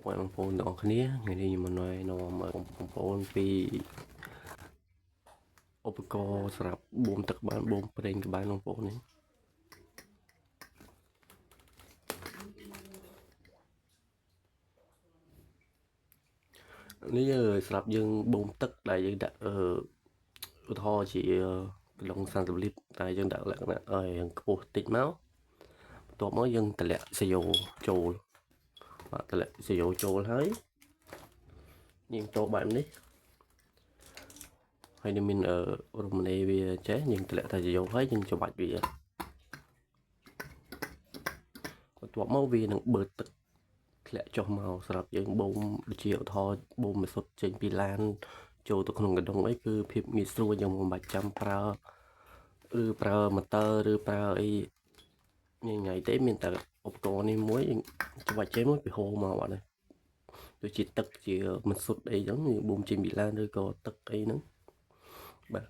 mọiបងប្អូនទាំងអស់គ្នាថ្ងៃនេះខ្ញុំមកនាំបងប្អូនពីឧបករណ៍សម្រាប់បូមទឹកបានបូមប្រេងក្បាលបងប្អូននេះសម្រាប់យើងបូមទឹកដែលយើងដាក់ឧទាហរណ៍ជាកន្លង30លីត្រតែយើងដាក់លក្ខណៈឲ្យខ្ពស់តិចមកបន្ទាប់មកយើងតម្លាក់សេយ៉ូចូលបាទតម្លាក់សេយ៉ូចូលហើយយើងចូលបែបនេះហើយនឹងមានរមណីវាចេះយើងតម្លាក់តែសេយ៉ូហើយយើងច្របាច់វាបន្ទាប់មកវានឹងបឺតទឹកធ្លាក់ចុះមកសម្រាប់យើងបូមដូចជាឧទាហរណ៍បូមមួយសុទ្ធចេញពីឡានចូលទៅក្នុងកណ្ដុងអីគឺភាពងាយស្រួលយើងមិនបាច់ចាំប្រើឬប្រើម៉ូទ័រឬប្រើអីញ៉ៃទេមានតែឧបករណ៍នេះមួយច្របាច់ចេញមកវាហូរមកបាត់ហើយដូចជាទឹកជាមិនសុទ្ធអីចឹងបូមចេញពីឡានឬក៏ទឹកអីហ្នឹងបាទ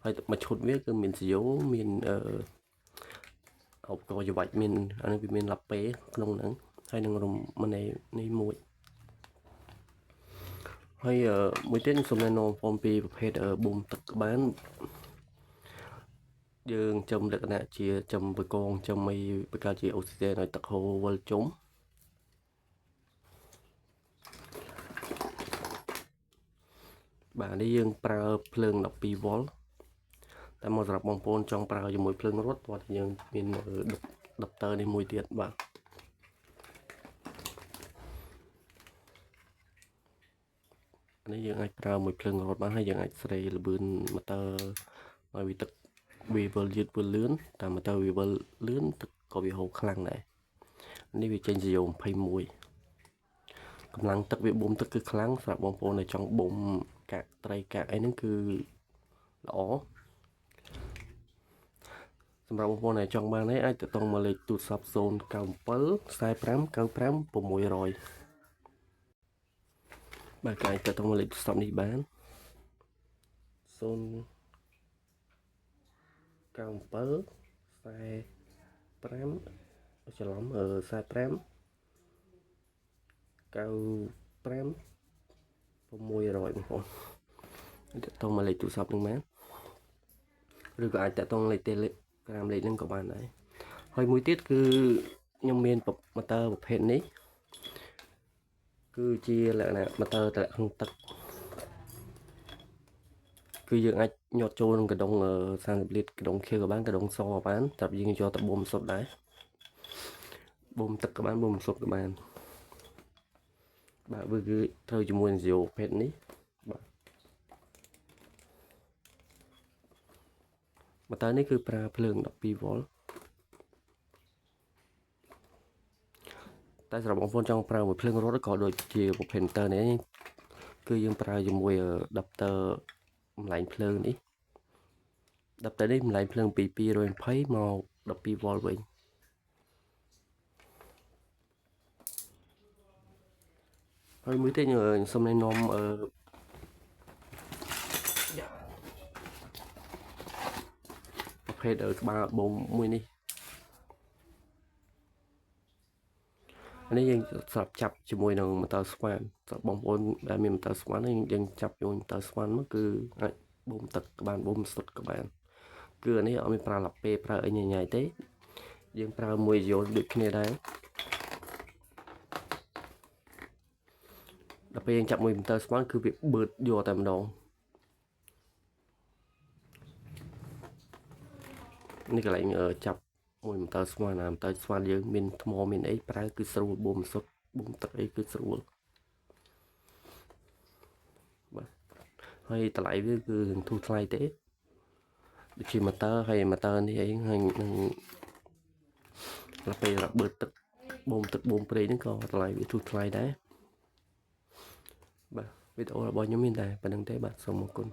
ហើយមួយឈុតវាគឺមានសេយ៉ូមានឧបករណ៍ច្របាច់មានអានេះវាមានឡាប៉េក្នុងហ្នឹងហើយនឹងរមណីនេះមួយហើយមួយទៀតសូមណែនាំបងប្អូនពីប្រភេទបូមទឹកក្បានយើងចំលក្ខណៈជាចំបកងចំអីបង្កើតជាអុកស៊ីហ្សែនឲ្យទឹកហូរវិលជុំបាទនេះយើងប្រើភ្លើង12វ៉ុលតែមកសម្រាប់បងប្អូនចង់ប្រើជាមួយភ្លើងរត់គាត់យើងមានដុបទ័រនេះមួយទៀតបាទនេះយើងអាចប្រើមួយភ្លើងរត់បានហើយយើងអាចស្រីល្បឿនម៉ូទ័រឲ្យវាទឹកវាវិលយឺតវិលលឿនតែម៉ូទ័រវាវិលលឿនទឹកក៏វាហូរខ្លាំងដែរនេះវាចេញសេយ៉ូ21កម្លាំងទឹកវាបូមទឹកគឺខ្លាំងសម្រាប់បងប្អូនដែលចង់បូមកាក់ត្រីកាក់អីហ្នឹងគឺល្អសម្រាប់បងប្អូនដែលចង់បាននេះអាចទៅមកលេខទូរស័ព្ទ097 45 95 600បាទអាចទៅមកលេខទូរស័ព្ទនេះបាន097 45ច្រឡំ45 95 600បងប្អូនទៅមកលេខទូរស័ព្ទនឹងបានឬក៏អាចតងលេខ Telegram លេខហ្នឹងក៏បានដែរហើយមួយទៀតគឺខ្ញុំមានម៉ូទ័រប្រភេទនេះគឺជាលក្ខណៈម៉ូទ័រតម្លាក់ក្នុងទឹកគឺយើងអាចញាត់ចូលក្នុងកណ្ដុង30លីត្រកណ្ដុងខៀវក៏បានកណ្ដុងសក៏បានតែយើងយកទៅបូមសុទ្ធដែរបូមទឹកក៏បានបូមសុទ្ធក៏បានបាទវាគឺត្រូវជាមួយនឹងសេយ៉ូប្រភេទនេះបាទម៉ូទ័រនេះគឺប្រើភ្លើង12វ៉ុលតែសម្រាប់បងប្អូនចង់ប្រើមួយភ្លើងរត់ក៏ដូចជាប្រភេទម៉ូទ័រនេះគឺយើងប្រើជាមួយដបទ័រម្លែងភ្លើងនេះដបទ័រនេះម្លែងភ្លើងពី220មក12វ៉ុលវិញហើយមួយទៀតខ្ញុំសូមណែនាំប្រភេទក្បាលបូមមួយនេះនេះយើងស្រាប់ចាប់ជាមួយនឹងម៉ូទ័រស្វានសម្រាប់បងប្អូនដែលមានម៉ូទ័រស្វានយើងចាប់ជាមួយម៉ូទ័រស្វានមកគឺអាចបូមទឹកក៏បានបូមសុទ្ធក៏បានគឺអានេះអត់មានប្រើឡាប៉េប្រើអីញ៉ៃទេយើងប្រើមួយយោលដូចគ្នាដែរដល់ពេលយើងចាប់មួយម៉ូទ័រស្វានគឺវាបឺតយកតែម្ដងនេះកន្លែងចាប់មួយម៉ូទ័រស្វានម៉ូទ័រស្វានយើងមានថ្មមានអីប្រើគឺស្រួលបូមសុទ្ធបូមទឹកអីគឺស្រួលបាទហើយតម្លៃវាគឺធូរថ្លៃទេដូចជាម៉ូទ័រហើយម៉ូទ័រនេះអីហើយនឹងដល់ពេលបឺតទឹកបូមទឹកបូមប្រេងហ្នឹងក៏តម្លៃវាធូរថ្លៃដែរបាទវីដេអូរបស់ខ្ញុំមានតែប៉ុណ្្នឹងទេបាទសូមអរគុណ